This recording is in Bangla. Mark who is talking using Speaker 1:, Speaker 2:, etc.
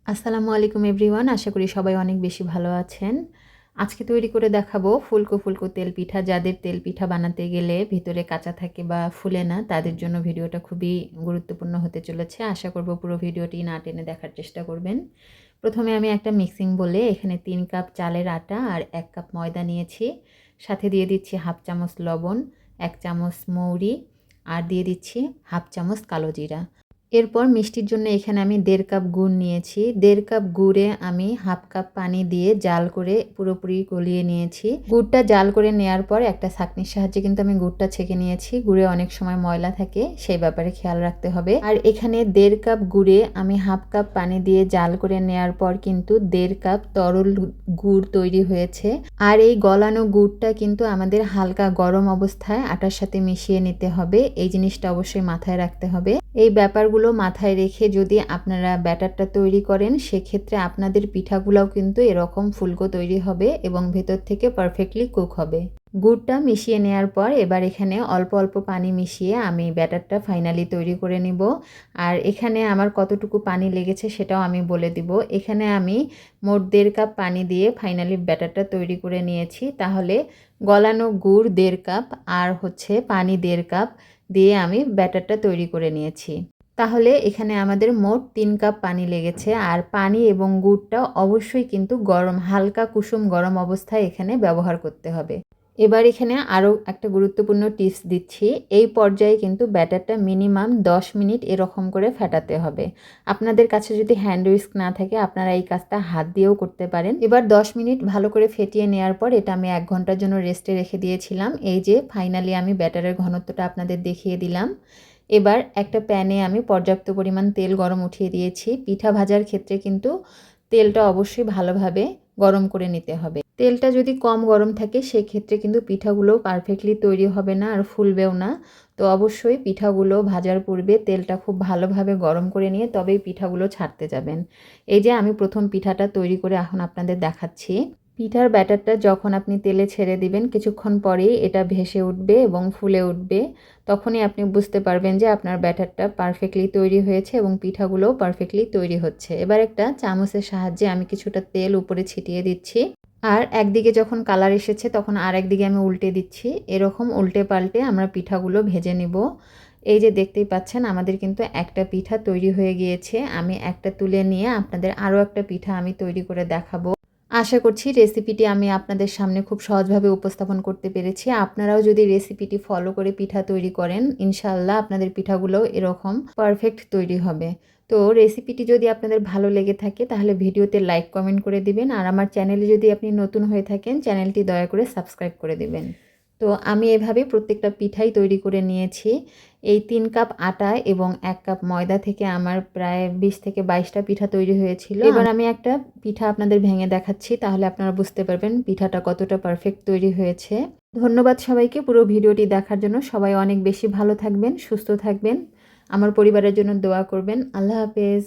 Speaker 1: আসসালামু আলাইকুম এভরিওয়ান, আশা করি সবাই অনেক বেশি ভালো আছেন। আজকে তৈরি করে দেখাবো ফুলকো ফুলকো তেল পিঠা। যাদের তেল পিঠা বানাতে গেলে ভিতরে কাঁচা থাকে বা ফুলে না, তাদের জন্য ভিডিওটা খুবই গুরুত্বপূর্ণ হতে চলেছে। আশা করব পুরো ভিডিওটি না টেনে দেখার চেষ্টা করবেন। প্রথমে আমি একটা মিক্সিং বলে এখানে 3 কাপ চালের আটা আর 1 কাপ ময়দা নিয়েছি। সাথে দিয়ে দিচ্ছি হাফ চামচ লবণ, 1 চামচ মৌরি আর দিয়ে দিচ্ছি হাফ চামচ কালো জিরা। এরপর মিষ্টির জন্য এখানে আমি 1.5 কাপ গুড় নিয়েছি। 1.5 কাপ গুড়ে আমি হাফ কাপ পানি দিয়ে জাল করে পুরোপুরি গলিয়ে নিয়েছি। গুড়টা জাল করে নেওয়ার পর একটা ছাঁকনির সাহায্যে কিন্তু আমি গুড়টা ছেঁকে নিয়েছি। গুড়ে অনেক সময় ময়লা থাকে, সেই ব্যাপারে খেয়াল রাখতে হবে। আর এখানে 1.5 কাপ গুড়ে আমি হাফ কাপ পানি দিয়ে জাল করে নেওয়ার পর কিন্তু 1.5 কাপ তরল গুড় তৈরি হয়েছে। আর এই গলানো গুড়টা কিন্তু আমাদের হালকা গরম অবস্থায় আটার সাথে মিশিয়ে নিতে হবে। এই জিনিসটা অবশ্যই মাথায় রাখতে হবে। এই ব্যাপারগুলো মাথায় রেখে যদি আপনারা ব্যাটারটা তৈরি করেন, সেক্ষেত্রে আপনাদের পিঠাগুলোও কিন্তু এরকম ফুলকো তৈরি হবে এবং ভেতর থেকে পারফেক্টলি কুক হবে। গুড়টা মিশিয়ে নেওয়ার পর এবার এখানে অল্প অল্প পানি মিশিয়ে আমি ব্যাটারটা ফাইনালি তৈরি করে নিব। আর এখানে আমার কতটুকু পানি লেগেছে সেটাও আমি বলে দিব। এখানে আমি মোট 1.5 কাপ পানি দিয়ে ফাইনালি ব্যাটারটা তৈরি করে নিয়েছি। তাহলে গলানো গুড় 1.5 কাপ আর পানি 1.5 কাপ দিয়ে আমি ব্যাটারটা তৈরি করে নিয়েছি। তাহলে এখানে আমাদের মোট 3 কাপ পানি লেগেছে। আর পানি এবং গুড়টা অবশ্যই কিন্তু গরম, হালকা কুসুম গরম অবস্থায় এখানে ব্যবহার করতে হবে। এবার এখানে আরও একটা গুরুত্বপূর্ণ টিপস দিচ্ছি। এই পর্যায়ে কিন্তু ব্যাটারটা মিনিমাম 10 মিনিট এরকম করে ফেটাতে হবে। আপনাদের কাছে যদি হ্যান্ড উইস্ক না থাকে, আপনারা এই কাজটা হাত দিয়েও করতে পারেন। এবার 10 মিনিট ভালো করে ফেটিয়ে নেওয়ার পর এটা আমি 1 ঘন্টার জন্য রেস্টে রেখে দিয়েছিলাম। এই যে ফাইনালি আমি ব্যাটারের ঘনত্বটা আপনাদের দেখিয়ে দিলাম। এবার একটা প্যানে আমি পর্যাপ্ত পরিমাণ তেল গরম উঠিয়ে দিয়েছি। পিঠা ভাজার ক্ষেত্রে কিন্তু তেলটা অবশ্যই ভালোভাবে গরম করে নিতে হবে। তেলটা যদি কম গরম থাকে, সেক্ষেত্রে কিন্তু পিঠাগুলো পারফেক্টলি তৈরি হবে না আর ফুলবেও না। তো অবশ্যই পিঠাগুলো ভাজার পূর্বে তেলটা খুব ভালোভাবে গরম করে নিয়ে তবেই পিঠাগুলো ছাড়তে যাবেন। এই যে আমি প্রথম পিঠাটা তৈরি করে এখন আপনাদের দেখাচ্ছি। পিঠার ব্যাটারটা যখন আপনি তেলে ছেড়ে দিবেন, কিছুক্ষণ পরেই এটা ভেসে উঠবে এবং ফুলে উঠবে। তখনই আপনি বুঝতে পারবেন যে আপনার ব্যাটারটা পারফেক্টলি তৈরি হয়েছে এবং পিঠাগুলোও পারফেক্টলি তৈরি হচ্ছে। এবার একটা চামচের সাহায্যে আমি কিছুটা তেল উপরে ছিটিয়ে দিচ্ছি। আর একদিকে যখন কালার এসেছে তখন আর একদিকে আমি উল্টে দিচ্ছি। এরকম উল্টে পাল্টে আমরা পিঠাগুলো ভেজে নিব। এই যে দেখতেই পাচ্ছেন আমাদের কিন্তু একটা পিঠা তৈরি হয়ে গিয়েছে। আমি একটা তুলে নিয়ে আপনাদের আরও একটা পিঠা আমি তৈরি করে দেখাবো। আশা করছি রেসিপিটি আমি আপনাদের সামনে খুব সহজভাবে উপস্থাপন করতে পেরেছি। আপনারাও যদি রেসিপিটি ফলো করে পিঠা তৈরি করেন, ইনশাআল্লাহ আপনাদের পিঠাগুলোও এরকম পারফেক্ট তৈরি হবে। তো রেসিপিটি যদি আপনাদের ভালো লেগে থাকে তাহলে ভিডিওতে লাইক কমেন্ট করে দিবেন। আর আমার চ্যানেলে যদি আপনি নতুন হয়ে থাকেন, চ্যানেলটি দয়া করে সাবস্ক্রাইব করে দিবেন। তো আমি এভাবে প্রত্যেকটা পিঠাই তৈরি করে নিয়েছি। এই 3 কাপ আটা এবং 1 কাপ ময়দা থেকে আমার প্রায় 20 থেকে 22টা পিঠা তৈরি হয়েছিল। এবার আমি একটা পিঠা আপনাদের ভেঙে দেখাচ্ছি, তাহলে আপনারা বুঝতে পারবেন পিঠাটা কতটা পারফেক্ট তৈরি হয়েছে। ধন্যবাদ সবাইকে পুরো ভিডিওটি দেখার জন্য। সবাই অনেক বেশি ভালো থাকবেন, সুস্থ থাকবেন। আমার পরিবারের জন্য দোয়া করবেন। আল্লাহ হাফেজ।